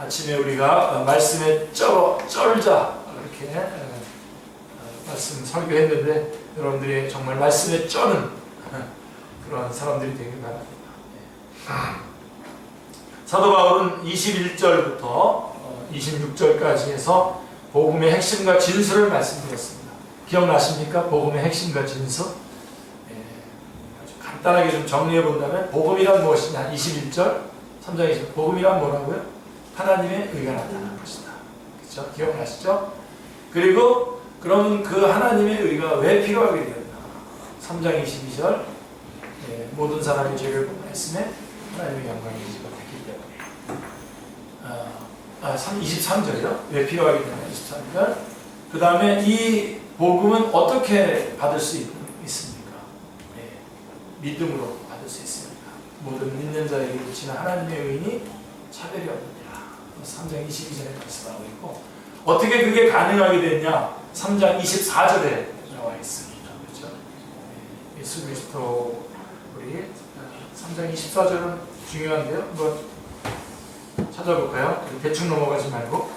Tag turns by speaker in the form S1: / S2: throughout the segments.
S1: 아침에 우리가 말씀에 쩔자 이렇게 말씀 설교했는데 여러분들이 정말 말씀에 쩌는 그런 사람들이 되길 바랍니다. 사도 바울은 21절부터 26절까지 해서 복음의 핵심과 진수를 말씀드렸습니다. 기억나십니까? 복음의 핵심과 진수? 아주 간단하게 좀 정리해 본다면 복음이란 무엇이냐? 21절 3장 20절 복음이란 뭐라고요? 하나님의 의가 나타난 것이다. 그렇죠? 기억나시죠? 그리고 그러면 그 하나님의 의가 왜 필요하게 되었나? 3장 22절 모든 사람이 죄를 범하였음에 하나님의 영광이 이루어지지 못했기 때문에 23절이요? 왜 필요하게 되나? 23절 그 다음에 이 복음은 어떻게 받을 수 있습니까? 믿음으로 받을 수 있습니다. 모든 믿는 자에게 미치는 하나님의 의인이 차별이 없느니라. 3장 22절에 말씀하고 있고 어떻게 그게 가능하게 됐냐? 3장 24절에 나와 있습니다. 그렇죠? 예수 그리스도 우리 3장 24절은 중요한데요. 한번 찾아볼까요? 대충 넘어가지 말고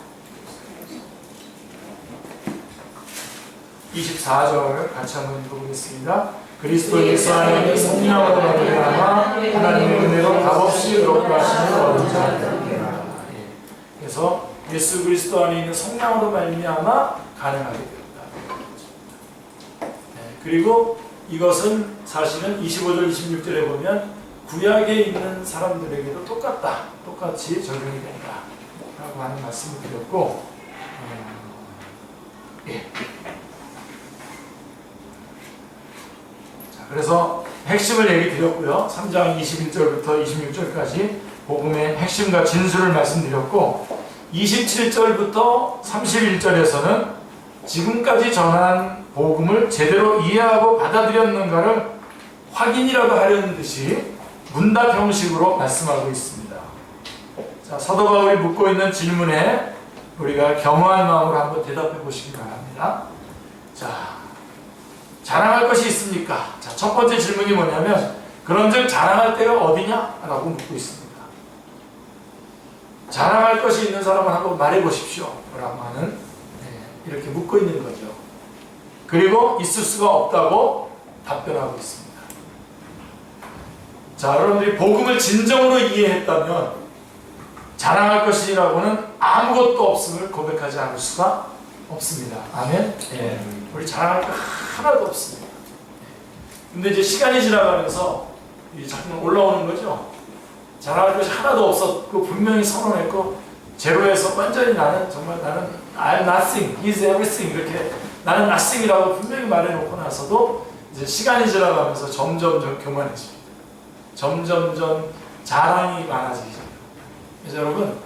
S1: 24절 같이 한번 읽어보겠습니다. 그리스도 예수 안에 성령으로 말미암아 하나님의 은혜로 값없이 의롭게 하심을 얻은 자들이라. 그래서 예수 그리스도 안에 있는 성령으로 말미암아 가능하게 되었다. 그리고 이것은 사실은 25절 26절에 보면 구약에 있는 사람들에게도 똑같이 적용이 된다 라고 하는 말씀을 드렸고 그래서 핵심을 얘기 드렸고요. 3장 21절부터 26절까지 복음의 핵심과 진수를 말씀드렸고 27절부터 31절에서는 지금까지 전한 복음을 제대로 이해하고 받아들였는가를 확인이라도 하려는 듯이 문답 형식으로 말씀하고 있습니다. 자, 사도 바울이 묻고 있는 질문에 우리가 겸허한 마음으로 한번 대답해 보시기 바랍니다. 자, 자랑할 것이 있습니까? 자, 첫 번째 질문이 뭐냐면 그런즉 자랑할 때가 어디냐? 라고 묻고 있습니다. 자랑할 것이 있는 사람은 한번 말해 보십시오 라고 하는 이렇게 묻고 있는 거죠. 그리고 있을 수가 없다고 답변하고 있습니다. 자, 여러분들이 복음을 진정으로 이해했다면 자랑할 것이라고는 아무것도 없음을 고백하지 않을 수가 없습니다. 아멘? 우리 자랑할 거 하나도 없습니다. 근데 이제 시간이 지나가면서 자꾸 올라오는 거죠. 자랑할 것이 하나도 없었고 분명히 선언했고 제로에서 완전히 나는 I'm nothing, he's everything 이렇게 나는 nothing이라고 분명히 말해놓고 나서도 이제 시간이 지나가면서 점점 교만해집니다. 점점 자랑이 많아지죠. 그래서 여러분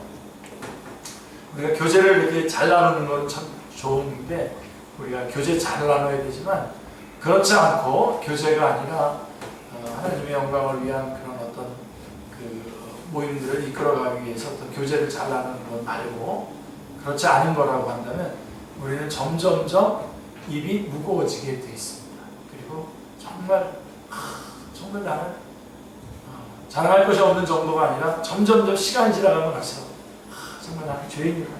S1: 우리가 교제를 이렇게 잘 나누는 건 참 좋은데 우리가 교제 잘 나눠야 되지만 그렇지 않고 교제가 아니라 하나님의 영광을 위한 그런 어떤 그 모임들을 이끌어가기 위해서 어떤 교제를 잘 나누는 것 말고 그렇지 않은 거라고 한다면 우리는 점점점 입이 무거워지게 되어 있습니다. 그리고 정말 나는 자랑할 것이 없는 정도가 아니라 점점점 시간이 지나가면 갈수록 정말 나는 죄인이구나.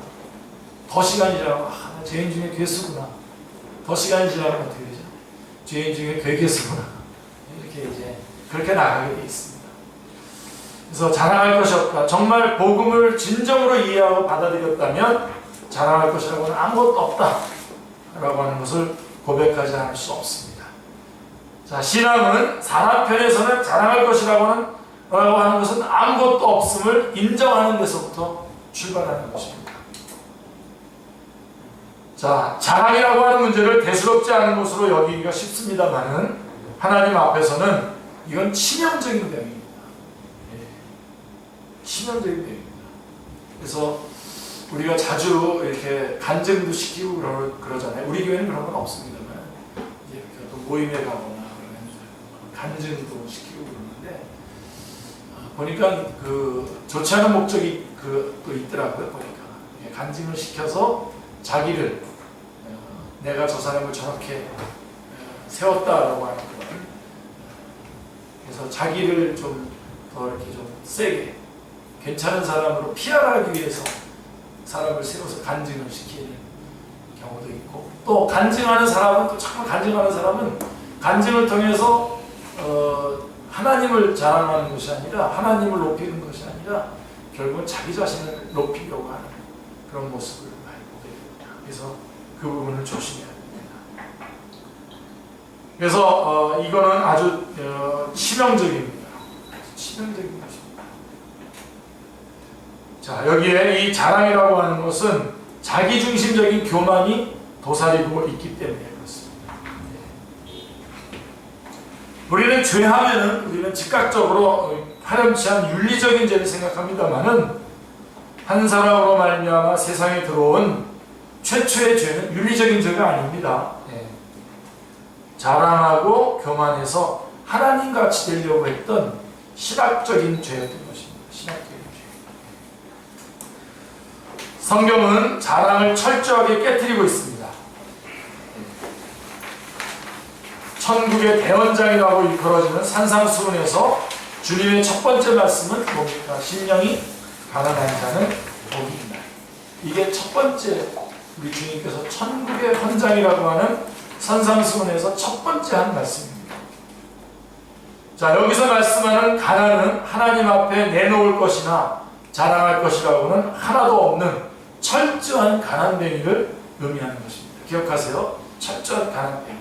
S1: 더 시간이 지나가면 나 죄인 중에 괴수구나. 더 시간이 지나가면 어떻게 되죠? 죄인 중에 괴괴수구나. 이렇게 이제 그렇게 나가게 되어 있습니다. 그래서 자랑할 것이 없다. 정말 복음을 진정으로 이해하고 받아들였다면 자랑할 것이라고는 아무것도 없다 라고 하는 것을 고백하지 않을 수 없습니다. 자, 신앙은 사람 편에서는 자랑할 것이라고 하는 것은 아무것도 없음을 인정하는 데서부터 출발하는 것입니다. 자, 자랑이라고 하는 문제를 대수롭지 않은 것으로 여기기가 쉽습니다만은 하나님 앞에서는 이건 치명적인 병입니다. 치명적인 병입니다. 그래서 우리가 자주 이렇게 간증도 시키고 그러잖아요. 우리 교회는 그런 건 없습니다만 이제 이렇게 또 모임에 가거나 그러면 간증도 시키고 그러는데 보니까 그 좋지 않은 목적이 또 있더라고요. 보니까 간증을 시켜서 자기를 내가 저 사람을 저렇게 세웠다라고 하는 걸 그래서 자기를 좀 더 이렇게 좀 세게 괜찮은 사람으로 피하기 위해서 사람을 세워서 간증을 시키는 경우도 있고, 또 간증하는 사람은 또 참 간증하는 사람은 간증을 통해서 하나님을 자랑하는 것이 아니라 하나님을 높이는 것이 아니라 결국은 자기 자신을 높이려고 하는 그런 모습을 많이 보게 됩니다. 그래서 그 부분을 조심해야 됩니다. 그래서 이거는 아주 치명적입니다. 치명적인 것입니다. 자, 여기에 이 자랑이라고 하는 것은 자기중심적인 교만이 도사리고 있기 때문에 그렇습니다. 우리는 죄하면은 우리는 즉각적으로 파렴치한 윤리적인 죄를 생각합니다만은 한 사람으로 말미암아 세상에 들어온 최초의 죄는 윤리적인 죄가 아닙니다. 자랑하고 교만해서 하나님같이 되려고 했던 신학적인 죄였던 것입니다. 신학적인 죄. 성경은 자랑을 철저하게 깨트리고 있습니다. 천국의 대원장이라고 일컬어지는 산상수훈에서 주님의 첫 번째 말씀은 뭡니까? 심령이 가난한 자는 복이 있나니. 이게 첫 번째 우리 주님께서 천국의 헌장이라고 하는 산상수훈에서 첫 번째 한 말씀입니다. 자, 여기서 말씀하는 가난은 하나님 앞에 내놓을 것이나 자랑할 것이라고는 하나도 없는 철저한 가난뱅이를 의미하는 것입니다. 기억하세요. 철저한 가난뱅이.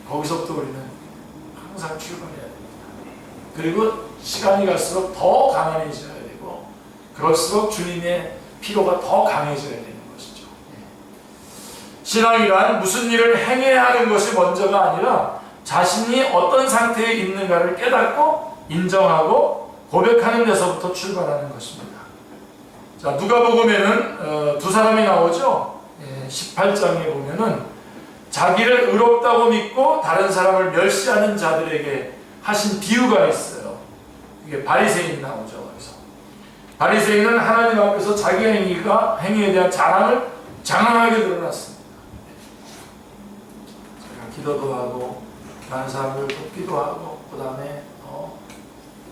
S1: 거기서부터 우리는 항상 출발해야 됩니다. 그리고 시간이 갈수록 더 가난해져야 되고, 그럴수록 주님의 피로가 더 강해져야 되는 것이죠. 신앙이란 무슨 일을 행해야 하는 것이 먼저가 아니라 자신이 어떤 상태에 있는가를 깨닫고 인정하고 고백하는 데서부터 출발하는 것입니다. 자, 누가복음에는 두 사람이 나오죠. 18장에 보면은 자기를 의롭다고 믿고 다른 사람을 멸시하는 자들에게 하신 비유가 있어요. 이게 바리새인 나오죠. 그래서 바리새인은 하나님 앞에서 자기 행위에 대한 자랑을 장황하게 드러났습니다. 자기가 기도도 하고 다른 사람을 돕기도 하고 그 다음에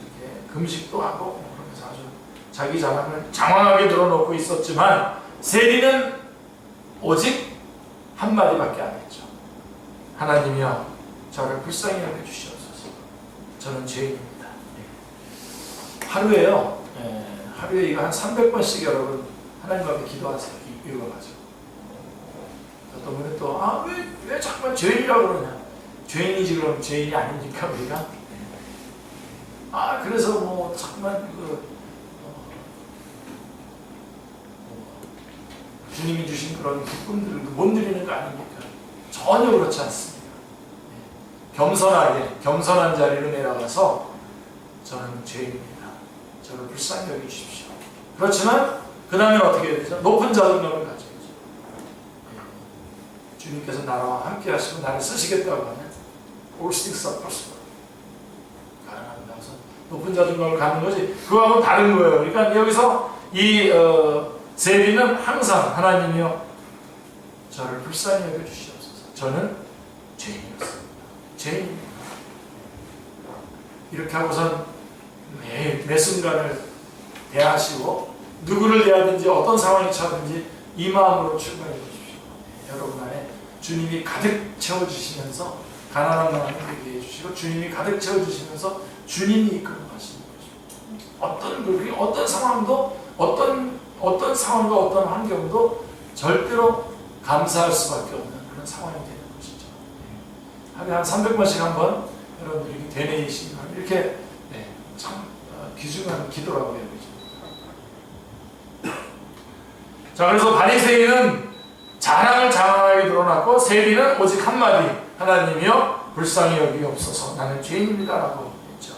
S1: 이렇게 금식도 하고 그러면서 아주 자기 자랑을 장황하게 드러놓고 있었지만 세리는 오직 한마디밖에 안 했죠. 하나님이여 저를 불쌍히 여겨주시옵소서. 저는 죄인입니다. 하루에요. 하루에 이거 한 300번씩 여러분 하나님 앞에 기도하세요. 읽어가지고. 어떤 분은 또 왜 자꾸만 죄인이라고 그러냐. 죄인이지 그럼 죄인이 아닙니까 우리가? 그래서 뭐 자꾸만 주님이 주신 그런 기쁨들을 못 누리는 거 아닙니까? 전혀 그렇지 않습니다. 겸손한 자리로 내려가서 저는 죄인입니다. 저를 불쌍히 여겨주십시오. 그렇지만 그 다음에 어떻게 해야 되죠? 높은 자존감을 가져야죠. 주님께서 나와 함께 하시고 나를 쓰시겠다고 하면 all things are possible. 가능합니다. 그래서 높은 자존감을 갖는 거지 그거하고는 다른 거예요. 그러니까 여기서 이 세리는 항상 하나님이여 저를 불쌍히 여겨주시옵소서. 저는 죄인이었습니다. 죄인입니다. 이렇게 하고선 매 순간을 대하시고 누구를 대하든지 어떤 상황이 처하든지 이 마음으로 출발해 주십시오. 여러분 안에 주님이 가득 채워주시면서 가난한 마음을 되게 해주시고 주님이 가득 채워주시면서 주님이 이끌어가시는 거죠. 어떤 상황도 어떤 상황과 어떤 환경도 절대로 감사할 수밖에 없는 그런 상황이 되는 것이죠. 하루에 한 300번씩 한번 여러분들이 되뇌이시면 이렇게 참 귀중한 기도라고 해야 되죠. 자, 그래서 바리새인은 자랑을 장황하게 드러났고 세리는 오직 한마디 하나님이여 불쌍히 여기옵소서 나는 죄인입니다 라고 했죠.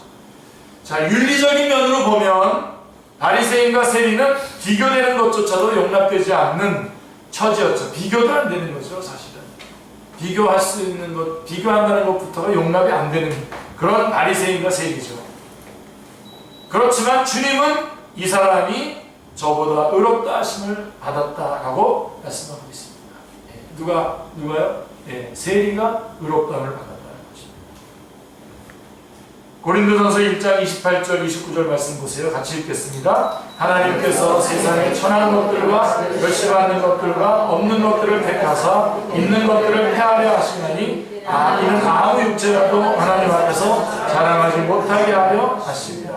S1: 자, 윤리적인 면으로 보면 바리새인과 세리는 비교되는 것조차도 용납되지 않는 처지였죠. 비교도 안 되는 거죠, 사실은. 비교할 수 있는 것, 비교한다는 것부터가 용납이 안 되는 그런 바리새인과 세리죠. 그렇지만 주님은 이 사람이 저보다 의롭다 하심을 받았다라고 말씀하고 있습니다. 누가요? 세리가 의롭다함을 받았다는 것입니다. 고린도전서 1장 28절 29절 말씀 보세요. 같이 읽겠습니다. 하나님께서 세상에 천한 것들과 멸시받는 것들과 없는 것들을 택하사 있는 것들을 폐하려 하시나니 이는 아무 육체라도 하나님 앞에서 자랑하지 못하게 하려 하십니다.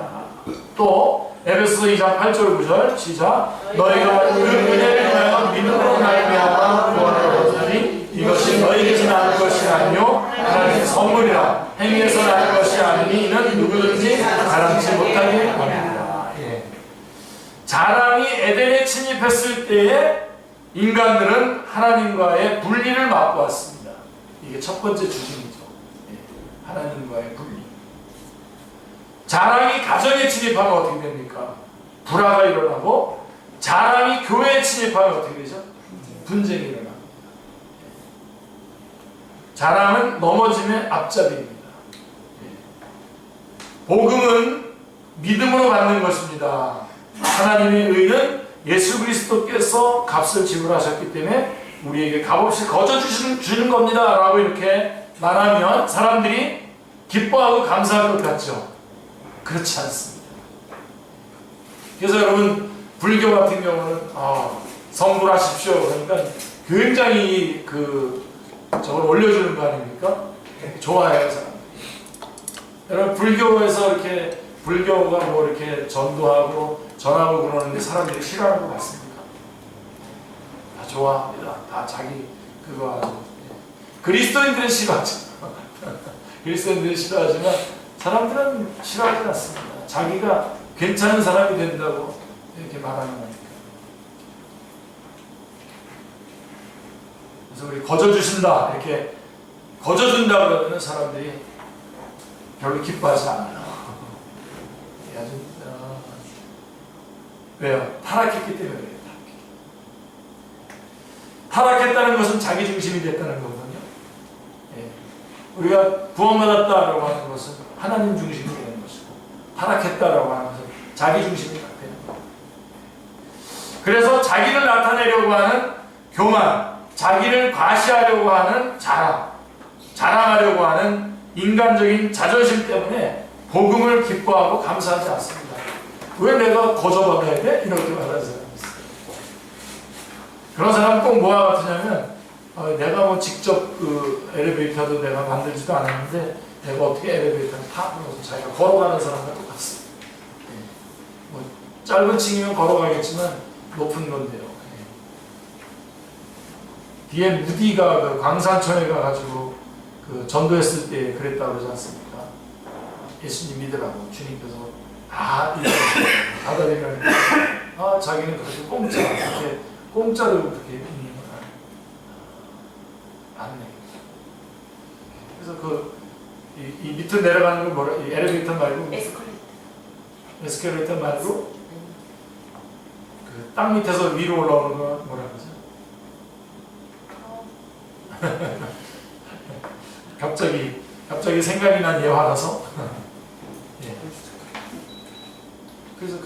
S1: 또 에베소서 2장 8절 9절 시작. 너희가 그 은혜를 인하여 믿음으로 말미암아 구원을 얻으니 이것이 너희에게 나는 것이 아니요 하나님의 선물이라. 행위에서 나는 것이 아니니 이는 누구든지 자랑치 못하게 합니다. 자랑이 에덴에 침입했을 때에 인간들은 하나님과의 분리를 맛보았습니다. 이게 첫 번째 주증이죠. 하나님과의 분리. 자랑이 가정에 침입하면 어떻게 됩니까? 불화가 일어나고, 자랑이 교회에 침입하면 어떻게 되죠? 분쟁이 일어납니다. 자랑은 넘어짐의 앞잡이입니다. 복음은 믿음으로 받는 것입니다. 하나님의 의는 예수 그리스도께서 값을 지불하셨기 때문에 우리에게 값없이 거저 주는 겁니다 라고 이렇게 말하면 사람들이 기뻐하고 감사할 것 같죠? 그렇지 않습니다. 그래서 여러분 불교 같은 경우는 성불하십시오 그러니까 굉장히 저걸 올려주는 거 아닙니까? 좋아해요 사람들이. 여러분 불교에서 이렇게 불교가 뭐 이렇게 전도하고 전하고 그러는데 사람들이 싫어하는 거 맞습니까? 다 좋아합니다. 다 자기 그거 하고. 그리스도인들은 싫어하죠. 그리스도인들은 싫어하지만 사람들은 싫어하지 않습니다. 자기가 괜찮은 사람이 된다고 이렇게 말하는 거니까. 그래서 우리 거저주신다 이렇게 거저준다 그러면 사람들이 별로 기뻐하지 않아요. 왜요? 타락했기 때문에 그래요. 타락했다는 것은 자기중심이 됐다는 거거든요. 우리가 구원받았다라고 하는 것은 하나님 중심이 되는 것이고, 타락했다라고 하는 것은 자기중심이 되는 거예요. 그래서 자기를 나타내려고 하는 교만, 자기를 과시하려고 하는 자랑하려고 하는 인간적인 자존심 때문에 복음을 기뻐하고 감사하지 않습니다. 왜 내가 거저받아야 돼? 이렇게 말하는 사람이 있어요. 그런 사람은 꼭 뭐와 같으냐면 내가 뭐 직접 그 엘리베이터도 내가 만들지도 않았는데 내가 어떻게 엘리베이터를 타? 그래서 자기가 걸어가는 사람과 똑같습니다. 뭐 짧은 층이면 걸어가겠지만 높은 건데요. 뒤에 무디가 그 광산천에 가가지고 그 전도했을 때 그랬다고 그러지 않습니까? 예수님 믿으라고 주님께서 다 받아들이라니까 자기는 그렇게 공짜로 그렇게 믿는 건 안 내. 그래서 이 밑으로 내려가는 건 뭐라? 이 엘리베이터 말고 에스컬레이터 말고 그 땅 밑에서 위로 올라오는 거 뭐라 그러죠? 갑자기 생각이 난 예화라서. 그래서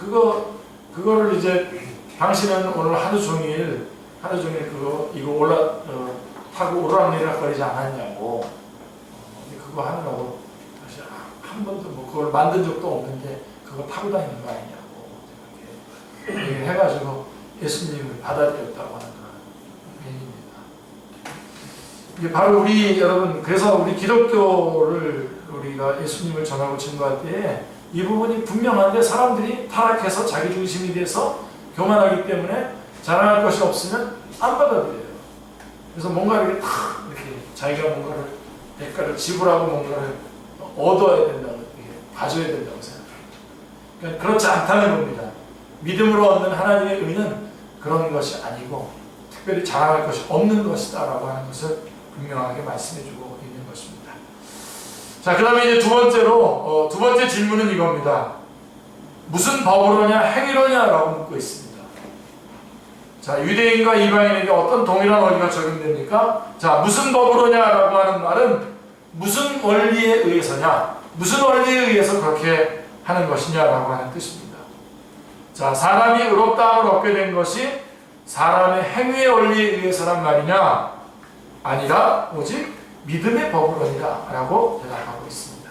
S1: 그거를 이제 당신은 오늘 하루 종일 이거 타고 오르락내리락거리지 않았냐고. 그거 하느라고 사실 한 번도 뭐 그걸 만든 적도 없는데 그거 타고 다니는 거 아니냐고 이렇게 얘기를 해가지고 예수님을 받아들였다고 하는 얘기입니다. 이게 바로 여러분 그래서 우리 기독교를 우리가 예수님을 전하고 증거할 때에 이 부분이 분명한데 사람들이 타락해서 자기중심이 돼서 교만하기 때문에 자랑할 것이 없으면 안 받아들여요. 그래서 뭔가 이렇게 자기가 뭔가를 대가를 지불하고 뭔가를 얻어야 된다고 가져야 된다고 생각해요. 그러니까 그렇지 않다는 겁니다. 믿음으로 얻는 하나님의 의는 그런 것이 아니고 특별히 자랑할 것이 없는 것이다 라고 하는 것을 분명하게 말씀해주고 있는 것입니다. 자, 그 다음에 이제 두 번째 질문은 이겁니다. 무슨 법으로냐 행위로냐라고 묻고 있습니다. 자, 유대인과 이방인에게 어떤 동일한 원리가 적용됩니까? 자, 무슨 법으로냐라고 하는 말은 무슨 원리에 의해서냐, 무슨 원리에 의해서 그렇게 하는 것이냐라고 하는 뜻입니다. 자, 사람이 의롭다함을 얻게 된 것이 사람의 행위의 원리에 의해서란 말이냐? 아니라 오직 믿음의 법으로니라 라고 대답하고 있습니다.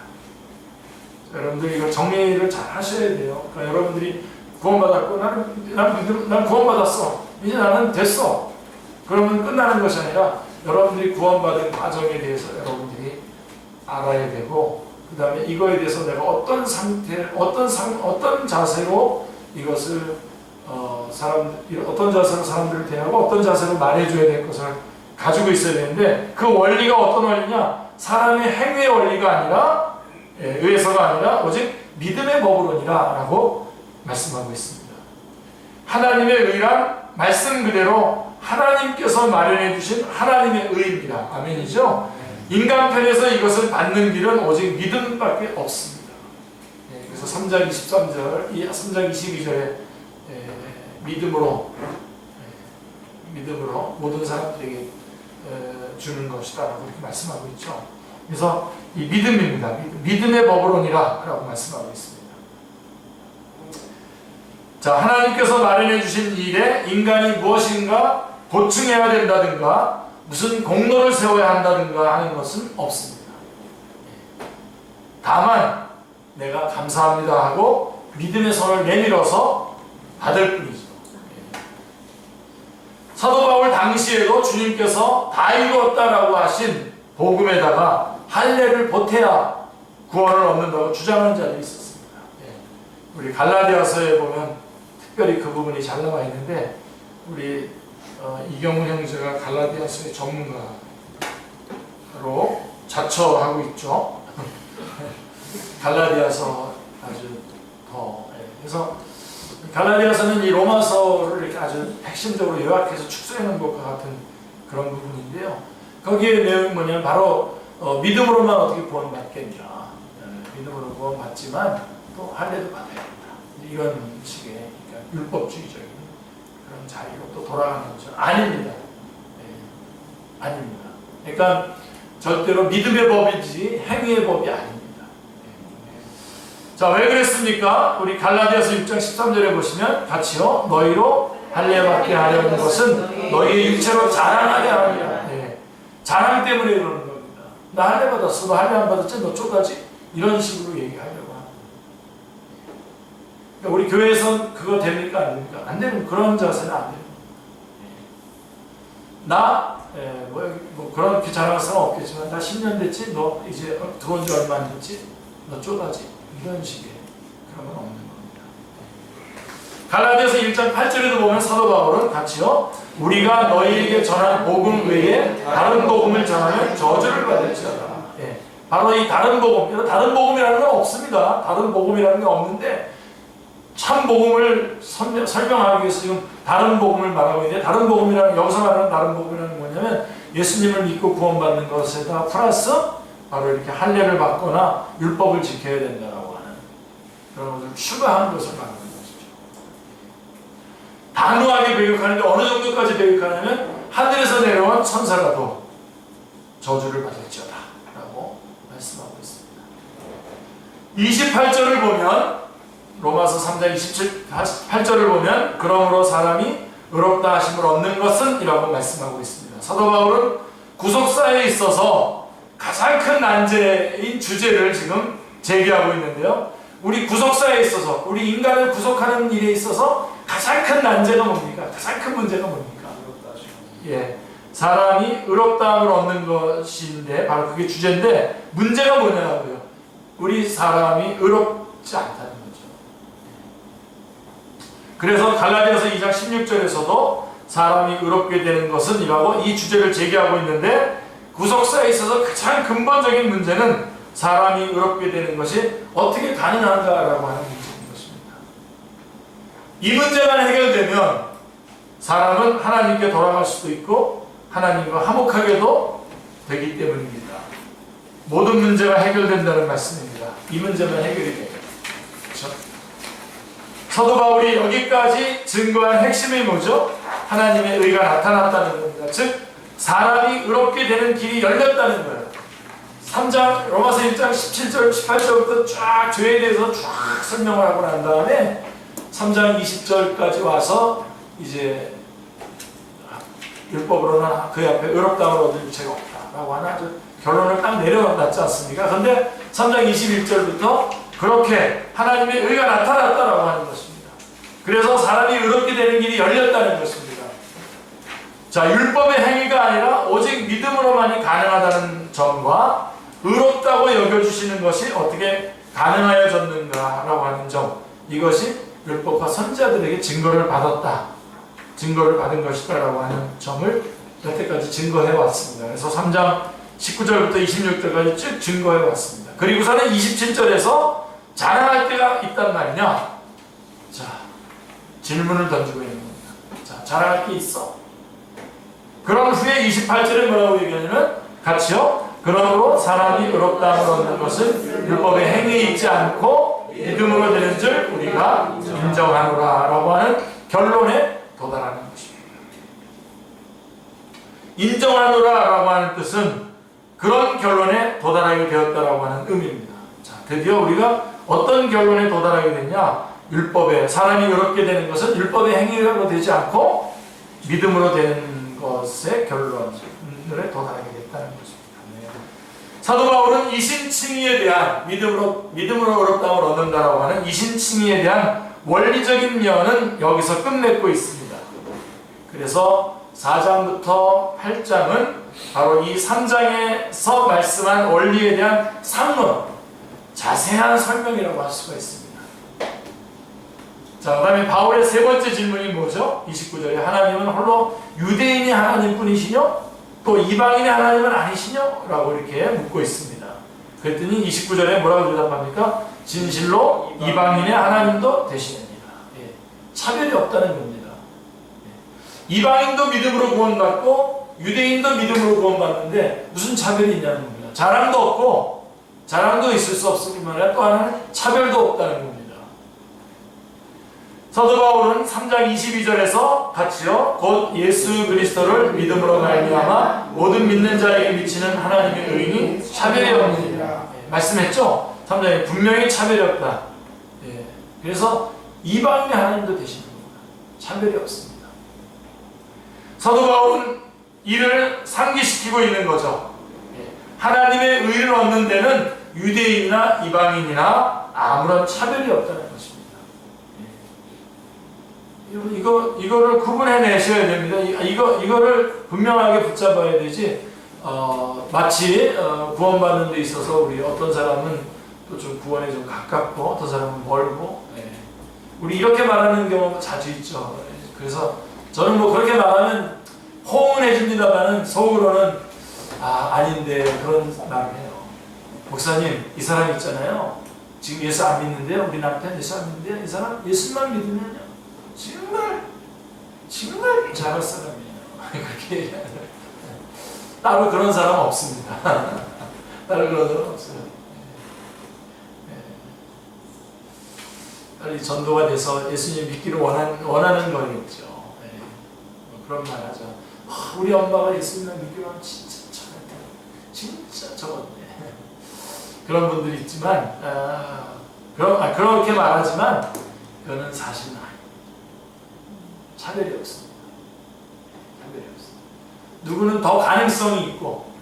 S1: 여러분들이 이거 정리를 잘 하셔야 돼요. 그러니까 여러분들이 구원받았고 난 구원받았어. 이제 나는 됐어. 그러면 끝나는 것이 아니라 여러분들이 구원받은 과정에 대해서 여러분들이 알아야 되고, 그 다음에 이거에 대해서 내가 어떤 상태, 어떤 자세로 이것을 어떤 자세로 사람들을 대하고 어떤 자세로 말해줘야 될 것을 가지고 있어야 되는데, 그 원리가 어떤 원리냐? 사람의 행위의 원리가 아니라, 의에서가 아니라 오직 믿음의 법으로니라 라고 말씀하고 있습니다. 하나님의 의란 말씀 그대로 하나님께서 마련해 주신 하나님의 의입니다. 아멘이죠? 인간 편에서 이것을 받는 길은 오직 믿음밖에 없습니다. 그래서 3장 23절, 3장 22절에 믿음으로 모든 사람들에게 주는 것이다 라고 이렇게 말씀하고 있죠. 그래서 이 믿음입니다. 믿음의 법으로니라 라고 말씀하고 있습니다. 자, 하나님께서 마련해 주신 일에 인간이 무엇인가 보충해야 된다든가 무슨 공로를 세워야 한다든가 하는 것은 없습니다. 다만 내가 감사합니다 하고 믿음의 손을 내밀어서 받을 뿐이죠. 사도 바울 당시에도 주님께서 다 이루었다라고 하신 복음에다가 할례를 보태야 구원을 얻는다고 주장하는 자들이 있었습니다. 우리 갈라디아서에 보면 특별히 그 부분이 잘 나와 있는데, 우리 이경훈 형제가 갈라디아서의 전문가로 자처하고 있죠. 갈라디아서 아주 그래서 갈라디아서는 이 로마서를 이렇게 아주 핵심적으로 요약해서 축소해 놓은 것과 같은 그런 부분인데요. 거기에 내용이 뭐냐면 바로 믿음으로만 어떻게 구원받겠냐. 믿음으로 구원받지만 또 할례도 받아야 된다. 이런 식의 그러니까 율법주의적인 그런 자리로 또 돌아가는 거죠. 아닙니다. 아닙니다. 그러니까 절대로 믿음의 법이지 행위의 법이 아닙니다. 자, 왜 그랬습니까? 우리 갈라디아서 6장 13절에 보시면 같이요. 너희로 할례받게 하려는 것은 너희의 육체로 자랑하게 하느니라. 자랑 때문에 그러는 겁니다. 나 할례 받았어. 너 할례 안 받았지? 너 쪼다지? 이런 식으로 얘기하려고 합니다. 그러니까 우리 교회에선 그거 됩니까? 안 됩니까? 안 되는, 그런 자세는 안 됩니다. 뭐 그렇게 자랑할 사람 없겠지만 나 10년 됐지? 너 이제 들어온 지 얼마 안 됐지? 너 쪼다지? 이런 식의 그런 건 없는 겁니다. 갈라디아서 1장 8절에도 보면 사도 바울은 같이요. 우리가 너희에게 전한 복음 외에 다른 복음을 전하면 저주를 받을지어다. 바로 이 다른 복음, 다른 복음이라는 건 없습니다. 다른 복음이라는 게 없는데 참 복음을 설명하기 위해서 지금 다른 복음을 말하고 있는데, 다른 복음이라는, 여기서 말하는 다른 복음이라는 뭐냐면 예수님을 믿고 구원받는 것에다 플러스 바로 이렇게 할례를 받거나 율법을 지켜야 된다라고 하는 그런 것을 추가한 것을 말하는 것이죠. 단호하게 배격하는데 어느 정도까지 배격하냐면 하늘에서 내려온 천사라도 저주를 받을지어다 라고 말씀하고 있습니다. 28절을 보면, 로마서 3장 28절을 보면 그러므로 사람이 의롭다 하심을 얻는 것은 이라고 말씀하고 있습니다. 사도 바울은 구속사에 있어서 가장 큰 난제인 주제를 지금 제기하고 있는데요. 우리 구속사에 있어서, 우리 인간을 구속하는 일에 있어서 가장 큰 난제가 뭡니까? 가장 큰 문제가 뭡니까? 사람이 의롭다함을 얻는 것인데 바로 그게 주제인데, 문제가 뭐냐고요? 우리 사람이 의롭지 않다는 거죠. 그래서 갈라디아서 2장 16절에서도 사람이 의롭게 되는 것은 이라고 이 주제를 제기하고 있는데, 구속사에 있어서 가장 근본적인 문제는 사람이 의롭게 되는 것이 어떻게 가능한가라고 하는 문제인 것입니다. 이 문제만 해결되면 사람은 하나님께 돌아갈 수도 있고 하나님과 화목하게도 되기 때문입니다. 모든 문제가 해결된다는 말씀입니다. 이 문제만 해결이 돼요. 그렇죠? 사도 바울이 여기까지 증거한 핵심이 뭐죠? 하나님의 의가 나타났다는 겁니다. 즉 사람이 의롭게 되는 길이 열렸다는 거예요. 3장 로마서 1장 17절 18절부터 쫙 죄에 대해서 쫙 설명을 하고 난 다음에 3장 20절까지 와서 이제 율법으로는 그의 앞에 의롭다함을 얻을 죄가 없다라고 하는 아주 결론을 딱 내려놨지 않습니까? 그런데 3장 21절부터 그렇게 하나님의 의가 나타났다라고 하는 것입니다. 그래서 사람이 의롭게 되는 길이 열렸다는 것입니다. 자, 율법의 행위가 아니라 오직 믿음으로만이 가능하다는 점과 의롭다고 여겨주시는 것이 어떻게 가능하여졌는가라고 하는 점, 이것이 율법과 선지자들에게 증거를 받았다, 증거를 받은 것이다라고 하는 점을 여태까지 증거해 왔습니다. 그래서 3장 19절부터 26절까지 쭉 증거해 왔습니다. 그리고서는 27절에서 자랑할 때가 있단 말이냐? 자, 질문을 던지고 있는 겁니다. 자, 자랑할 게 있어? 그런 후에 28절에 뭐라고 얘기하냐면 같이요. 그러므로 사람이 의롭다함을 얻는 것은 율법의 행위에 있지 않고 믿음으로 되는 줄 우리가 인정하노라 라고 하는 결론에 도달하는 것입니다. 인정하노라 라고 하는 뜻은 그런 결론에 도달하게 되었다라고 하는 의미입니다. 자, 드디어 우리가 어떤 결론에 도달하게 됐냐? 율법에, 사람이 의롭게 되는 것은 율법의 행위로 되지 않고 믿음으로 되는 것의 결론에 도달하게 됐다는 것입니다. 사도 바울은 이신칭의에 대한 믿음으로 의롭다함을 얻는다라고 하는 이신칭의에 대한 원리적인 면은 여기서 끝맺고 있습니다. 그래서 4장부터 8장은 바로 이 3장에서 말씀한 원리에 대한 상론, 자세한 설명이라고 할 수가 있습니다. 자, 그 다음에 바울의 세 번째 질문이 뭐죠? 29절에 하나님은 홀로 유대인이 하나님뿐이시뇨? 또 이방인의 하나님은 아니시뇨? 라고 이렇게 묻고 있습니다. 그랬더니 29절에 뭐라고 대답합니까? 진실로 이방인의 하나님도 되시느니라. 예, 차별이 없다는 겁니다. 예. 이방인도 믿음으로 구원받고 유대인도 믿음으로 구원받는데 무슨 차별이 있냐는 겁니다. 자랑도 없고, 자랑도 있을 수 없으면 또 하나는 차별도 없다는 겁니다. 사도 바울은 3장 22절에서 같이요, 곧 예수 그리스도를 믿음으로 말미암아 모든 믿는 자에게 미치는 하나님의 의인이 차별이 없느니라. 예, 말씀했죠? 3장에 분명히 차별이 없다. 예, 그래서 이방인의 하나님도 되시는 겁니다. 차별이 없습니다. 사도 바울은 이를 상기시키고 있는 거죠. 예, 하나님의 의를 얻는 데는 유대인이나 이방인이나 아무런 차별이 없다는 것입니다. 이거를 구분해내셔야 됩니다. 이거를 분명하게 붙잡아야 되지, 마치, 구원받는 데 있어서 우리 어떤 사람은 또 좀 구원에 좀 가깝고, 어떤 사람은 멀고, 예. 우리 이렇게 말하는 경우가 자주 있죠. 그래서 저는 뭐 그렇게 말하면 호응은 해줍니다만은 속으로는, 아닌데, 그런 말을 해요. 목사님, 이 사람 있잖아요. 지금 예수 안 믿는데요. 우리 남편 예수 안 믿는데요. 이 사람 예수만 믿으면요. 정말 잘할 사람이에요. 그렇게 얘기하는. 따로 그런 사람 없습니다. 따로 그런 사람 없어요. 빨리 전도가 돼서 예수님 믿기를 원하는 거겠죠. 그런 말 하죠. 우리 엄마가 예수님을 믿기로 하면 진짜 잘했다. 진짜 적었네. 그런 분들이 있지만, 그렇게 말하지만, 그거는 사실은 아니에요. 차별이 없습니다. 차별이 없습니다. 누구는 더 가능성이 있고,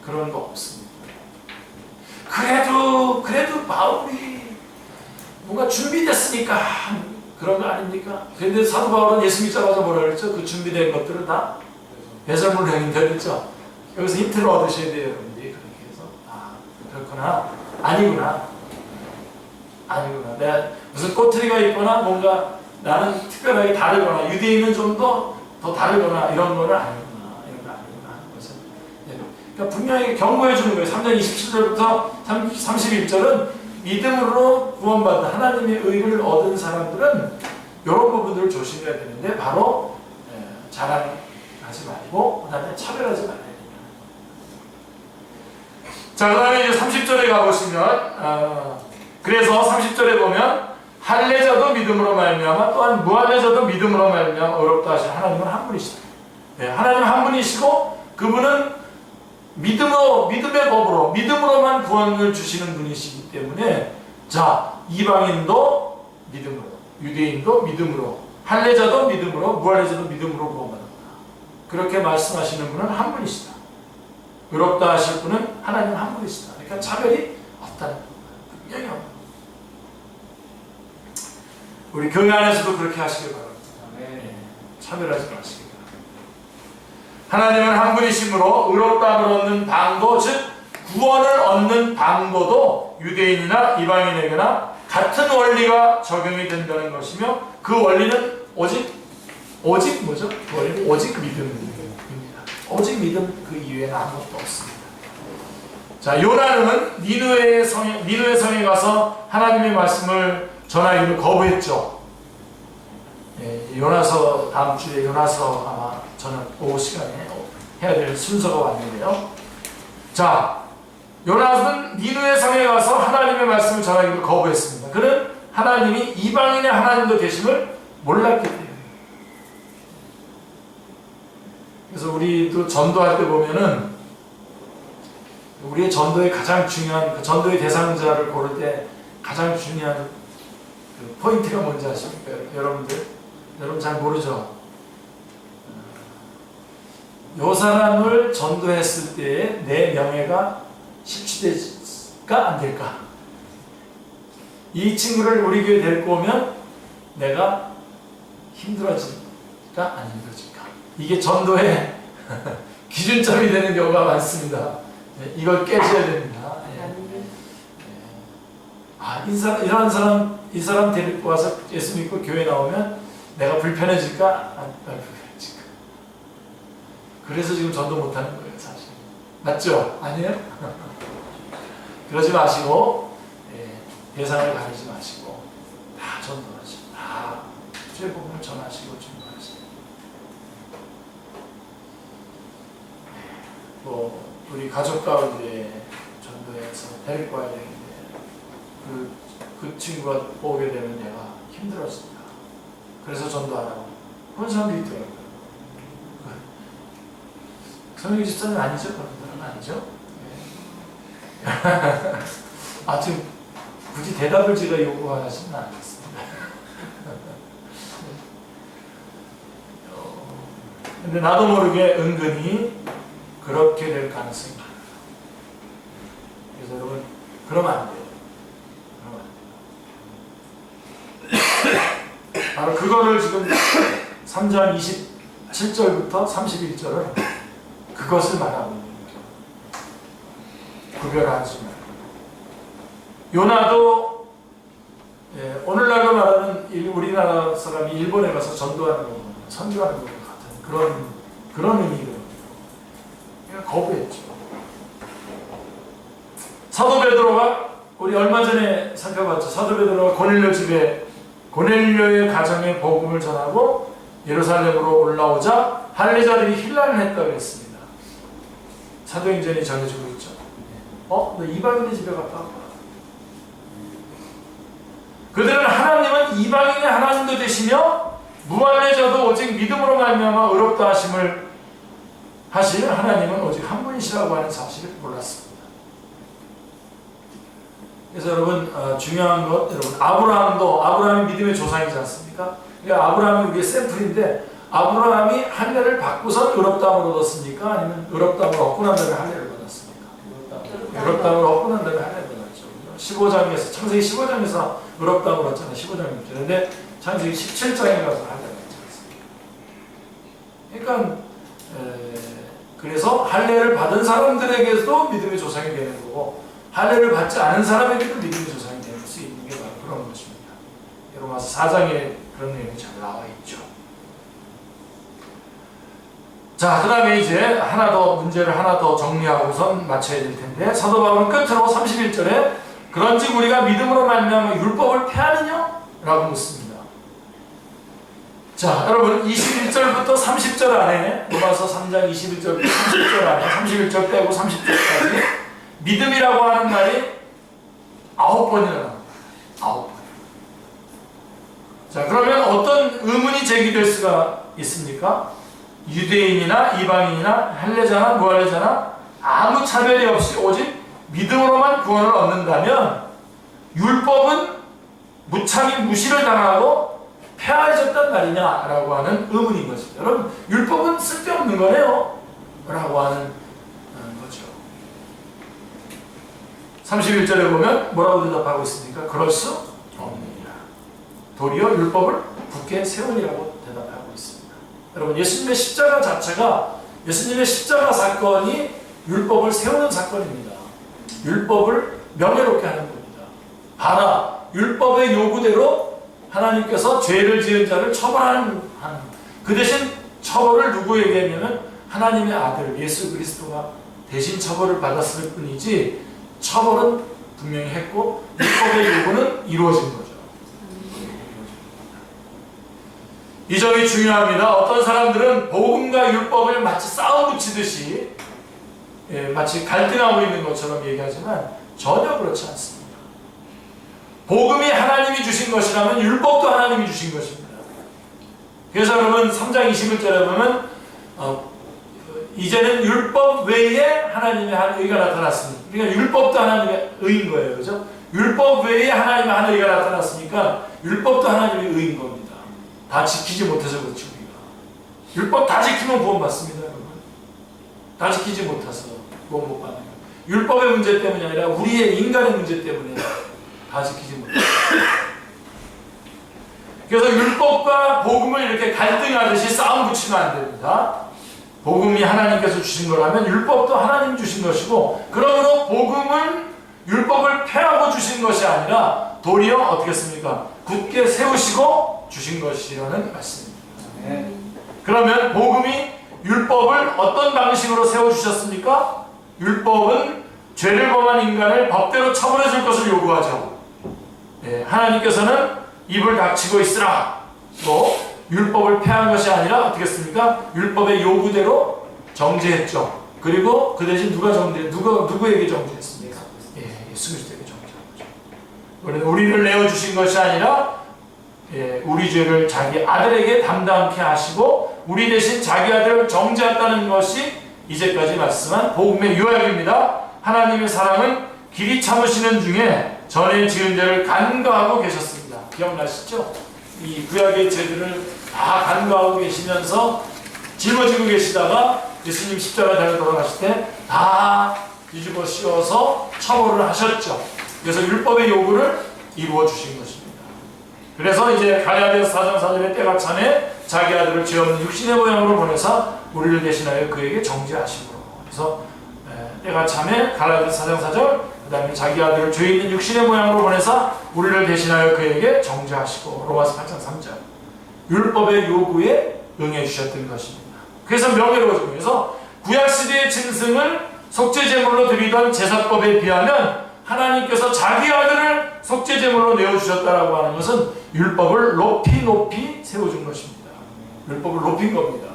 S1: 그런 거 없습니다. 그래도 바울이 뭔가 준비됐으니까 그런 거 아닙니까? 그런데 사도 바울은 예수 믿자마자 뭐라 그랬죠? 그 준비된 것들을 다 배설물로 행인다 그랬죠? 여기서 힌트를 얻으셔야 돼요, 여러분들이. 그렇게 해서 그렇구나, 아니구나. 내가 무슨 꼬투리가 있거나 뭔가 나는 특별하게 다르거나 유대인은 좀 더 다르거나 이런 거는 아니구나, 이런 거 아니구나 하는 것을. 그러니까 분명히 경고해 주는 거예요. 3장 27절부터 31절은 믿음으로 구원받은 하나님의 의를 얻은 사람들은 이런 부분들을 조심해야 되는데 바로 자랑하지 말고 그 다음에 차별하지 말아야 됩니다. 자, 그 다음에 이제 30절에 가보시면 그래서 30절에 보면 할례자도 믿음으로 말미암아 또한 무할례자도 믿음으로 말미암아 의롭다 하신 하나님은 한 분이시다. 하나님 한 분이시고 그분은 믿음의 법으로 믿음으로만 구원을 주시는 분이시기 때문에 자, 이방인도 믿음으로, 유대인도 믿음으로, 할례자도 믿음으로, 무할례자도 믿음으로 구원받는다. 그렇게 말씀하시는 분은 한 분이시다. 의롭다 하실 분은 하나님 한 분이시다. 그러니까 차별이 없다는 겁니다. 분명히 없는 거죠. 우리 교회 안에서도 그렇게 하시길 바랍니다. 차별하지 마시기 바랍니다. 하나님은 한 분이심으로 의롭다함을 얻는 방도, 즉 구원을 얻는 방도도 유대인이나 이방인에게나 같은 원리가 적용이 된다는 것이며, 그 원리는 오직 뭐죠? 그 원리는 오직 믿음입니다. 오직 믿음, 그 이외에는 아무것도 없습니다. 자, 요나는 니느웨 성에 가서 하나님의 말씀을 전하기를 거부했죠. 요나서, 다음 주에 요나서 아마 저는 오후 시간에 해야 될 순서가 왔는데요. 자, 요나는 니느웨 성에 가서 하나님의 말씀을 전하기를 거부했습니다. 그는 하나님이 이방인의 하나님도 되심을 몰랐기 때문에. 그래서 우리도 전도할 때 보면은 우리의 전도의 가장 중요한, 그 전도의 대상자를 고를 때 가장 중요한 그 포인트가 뭔지 아십니까? 여러분 잘 모르죠? 요 사람을 전도했을 때에 내 명예가 실추될까 안 될까? 이 친구를 우리 교회에 데리고 오면 내가 힘들어질까 안 힘들어질까? 이게 전도의 기준점이 되는 경우가 많습니다. 이걸 깨져야 됩니다. 이 사람 데리고 와서 예수 믿고 교회 나오면 내가 불편해질까? 안 불편해질까? 그래서 지금 전도 못하는 거예요, 사실. 맞죠? 아니에요? 그러지 마시고, 대상을 가리지 마시고, 다 전도하시고, 다 주의 복음을 전하시고 전도하시고. 우리 가족 가운데 전도해서 데리고 와야 되는데, 그 친구가 오게 되면 내가 힘들어진다. 그래서 전도하라고. 그런 사람도 있더라고요. 성령 집사는 아니죠? 그런 사람은 아니죠? 지금 굳이 대답을 제가 요구하지는 않겠습니다. 근데 나도 모르게 은근히 그렇게 될 가능성이 많아요. 그래서 여러분, 그러면 안 돼요. 바로 그거를 지금 3장 27절부터 31절은 그것을 말하고 있는 거예요. 구별하지 말고. 요나도 오늘날로 말하는 우리나라 사람이 일본에 가서 전도하는 거, 선교하는 것 같은 그런 의미거든요. 그러니까 거부했죠. 사도 베드로가, 우리 얼마 전에 살펴봤죠. 사도 베드로가 고넬료의 가정에 복음을 전하고 예루살렘으로 올라오자 할례자들이 힐난을 했다고 했습니다. 사도행전이 전해주고 있죠. 너 이방인의 집에 갔다 왔구나. 그들은 하나님은 이방인의 하나님도 되시며 무할례자도 오직 믿음으로 말미암아 의롭다 하심을 하시는 하나님은 오직 한 분이시라고 하는 사실을 몰랐습니다. 그래서 여러분, 중요한 것, 여러분, 아브라함이 믿음의 조상이지 않습니까? 그러니까 아브라함이 우리의 샘플인데, 아브라함이 할례를 받고선 의롭다함을 얻었습니까? 아니면 의롭다함을 얻고 난 다음에 할례를 받았습니까? 의롭다함을 얻고 난 다음에 할례를 받았죠. 15장에서, 창세기 15장에서 의롭다함을 얻잖아요. 15장에 그런데 창세기 17장에 가서 할례를 받지 않습니까? 그러니까 그래서 할례를 받은 사람들에게도 믿음의 조상이 되는 거고, 할례를 받지 않은 사람에게도 믿음의 조상이 될 수 있는 게 바로 그런 것입니다. 로마서 4장에 그런 내용이 잘 나와 있죠. 자, 그 다음에 이제 문제를 하나 더 정리하고선 마쳐야 될 텐데, 사도 바울은 끝으로 31절에 그런즉 우리가 믿음으로 말미암아 율법을 폐하느냐? 라고 묻습니다. 자, 여러분, 21절부터 30절 안에, 로마서 3장 21절부터 30절 안에, 31절 빼고 30절까지 믿음이라고 하는 말이 9번이나 나옵니다. 9번. 자, 그러면 어떤 의문이 제기될 수가 있습니까? 유대인이나 이방인이나 할례자나 무할례자나 아무 차별이 없이 오직 믿음으로만 구원을 얻는다면 율법은 무참히 무시를 당하고 폐하해졌단 말이냐라고 하는 의문인 것입니다. 여러분, 율법은 쓸데없는 거네요 라고 하는 31절에 보면 뭐라고 대답하고 있습니까? 그럴 수 없느니라. 도리어 율법을 굳게 세우니라고 대답하고 있습니다. 여러분, 예수님의 십자가 자체가, 예수님의 십자가 사건이 율법을 세우는 사건입니다. 율법을 명예롭게 하는 겁니다. 봐라, 율법의 요구대로 하나님께서 죄를 지은 자를 처벌하는, 그 대신 처벌을 누구에게 했냐면 하나님의 아들 예수 그리스도가 대신 처벌을 받았을 뿐이지, 처벌은 분명히 했고 율법의 요구는 이루어진 거죠. 이 점이 중요합니다. 어떤 사람들은 복음과 율법을 마치 싸움 붙이듯이, 마치 갈등하고 있는 것처럼 얘기하지만 전혀 그렇지 않습니다. 복음이 하나님이 주신 것이라면 율법도 하나님이 주신 것입니다. 그래서 여러분 3장 21절에 보면 이제는 율법 외에 하나님의 한 의가 나타났으니, 그러니까 율법도 하나님의 의인 거예요. 그죠? 율법 외에 하나님의 한 의가 나타났으니까 율법도 하나님의 의인 겁니다. 다 지키지 못해서 그렇죠. 우리가 율법 다 지키면 구원 받습니다. 여러분. 다 지키지 못해서 구원 못 받는 거예요. 율법의 문제 때문이 아니라 우리의 인간의 문제 때문에 다 지키지 못해요. 그래서 율법과 복음을 이렇게 갈등하듯이 싸움 붙이면 안 됩니다. 복음이 하나님께서 주신 거라면 율법도 하나님 주신 것이고, 그러므로 복음은 율법을 폐하고 주신 것이 아니라 도리어 어떻게 했습니까? 굳게 세우시고 주신 것이라는 말씀입니다. 그러면 복음이 율법을 어떤 방식으로 세워주셨습니까? 율법은 죄를 범한 인간을 법대로 처벌해 줄 것을 요구하죠. 하나님께서는 입을 닥치고 있으라. 또 율법을 폐한 것이 아니라 어떻게 했습니까? 율법의 요구대로 정죄했죠. 그리고 그 대신 누구에게 정죄했습니까? 예수 그리스도에게 정죄한 거죠. 우리를 내어주신 것이 아니라 우리 죄를 자기 아들에게 담당케 하시고 우리 대신 자기 아들을 정죄했다는 것이 이제까지 말씀한 복음의 요약입니다. 하나님의 사랑은 길이 참으시는 중에 전에 지은 죄를 간과하고 계셨습니다. 기억나시죠? 이 구약의 죄들을 다 간과하고 계시면서 짊어지고 계시다가 예수님 십자가 달려 돌아가실 때 다 뒤집어 씌워서 처벌을 하셨죠. 그래서 율법의 요구를 이루어 주신 것입니다. 그래서 이제 갈라디아서 4장 4절에 때가 차매 자기 아들을 죄 없는 육신의 모양으로 보내사 우리를 대신하여 그에게 정죄하시고, 그래서 때가 차매 갈라디아서 4장 4절, 그 다음에 자기 아들을 죄 있는 육신의 모양으로 보내사 우리를 대신하여 그에게 정죄하시고, 로마서 8장 3절 율법의 요구에 응해 주셨던 것입니다. 그래서 명예로워지고, 그래서 구약시대의 짐승을 속죄제물로 드리던 제사법에 비하면 하나님께서 자기 아들을 속죄제물로 내어주셨다라고 하는 것은 율법을 높이 세워준 것입니다. 율법을 높인 겁니다.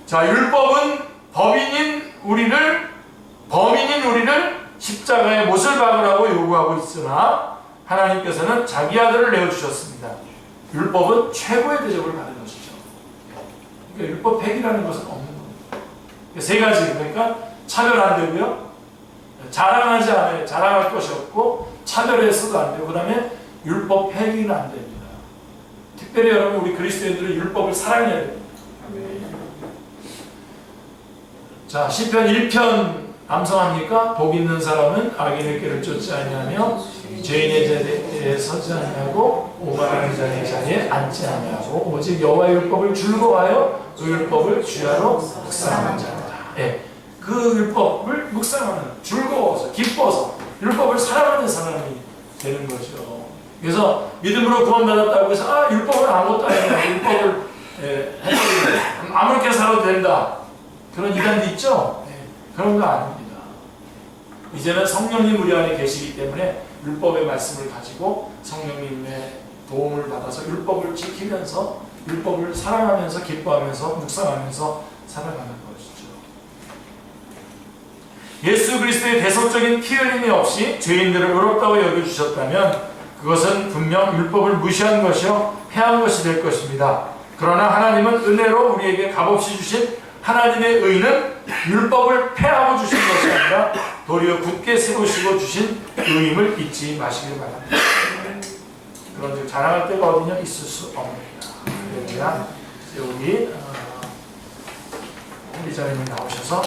S1: 자, 율법은 범인인 우리를 십자가에 못을 박으라고 요구하고 있으나 하나님께서는 자기 아들을 내어주셨습니다. 율법은 최고의 대접을 받은 것이죠. 그러니까 율법 폐기라는 것은 없는 겁니다. 세 가지, 그러니까 차별 안 되고요, 자랑하지 않아요. 자랑할 것이 없고 차별해서도 안 되고, 그 다음에 율법 폐기는 안 됩니다. 특별히 여러분, 우리 그리스도인들은 율법을 사랑해야 됩니다. 자, 시편 1편 암송합니까? 복 있는 사람은 악인의 길을 쫓지 아니하며 죄인의 자리에 서지 아니하고 오만하는 자의 자리에 앉지 아니하고 오직 여호와의 율법을 즐거워하여 그 율법을 주야로 묵상하는 자다. 그 율법을 묵상하는, 즐거워서 기뻐서 율법을 사랑하는 사람이 되는 거죠. 그래서 믿음으로 구원받았다고 해서 율법은 아무것도 아니야, 율법을 아무렇게 살아도 된다, 그런 이단도 있죠. 그런 거 아닙니다. 이제는 성령님 우리 안에 계시기 때문에 율법의 말씀을 가지고 성령님의 도움을 받아서 율법을 지키면서 율법을 사랑하면서 기뻐하면서 묵상하면서 살아가는 것이죠. 예수 그리스도의 대속적인 피 흘림이 없이 죄인들을 의롭다고 여겨주셨다면 그것은 분명 율법을 무시한 것이요 폐한 것이 될 것입니다. 그러나 하나님은 은혜로 우리에게 값없이 주신 하나님의 의는 율법을 폐하고 주신 것이 아니라 도리어 굳게 세우시고 주신 의임을 잊지 마시길 바랍니다. 그런 자랑할 데가 어디냐? 있을 수 없습니다. 그래야 여기 우리 자리님 나오셔서